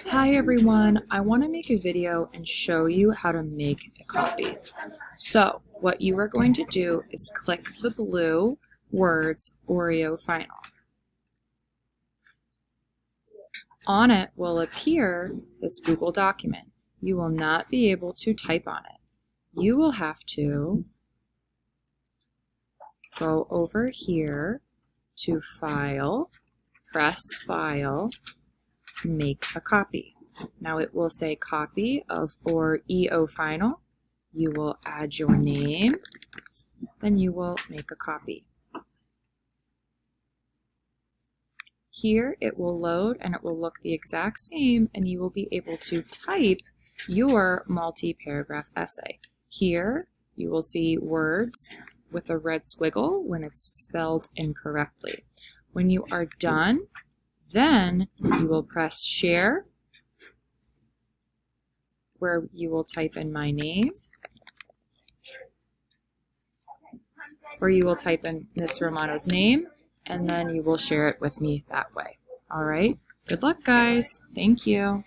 Hi everyone, I want to make a video and show you how to make a copy. So what you are going to do is click the blue words Oreo Final. On it will appear this Google document. You will not be able to type on it. You will have to go over here to File, press File, make a copy. Now it will say copy of Oreo Final. You will add your name, then you will make a copy. Here it will load and it will look the exact same, and you will be able to type your multi-paragraph essay. Here you will see words with a red squiggle when it's spelled incorrectly. When you are done, then you will press share, where you will type in my name, or you will type in Miss Romano's name, and then you will share it with me that way. All right, good luck guys. Thank you.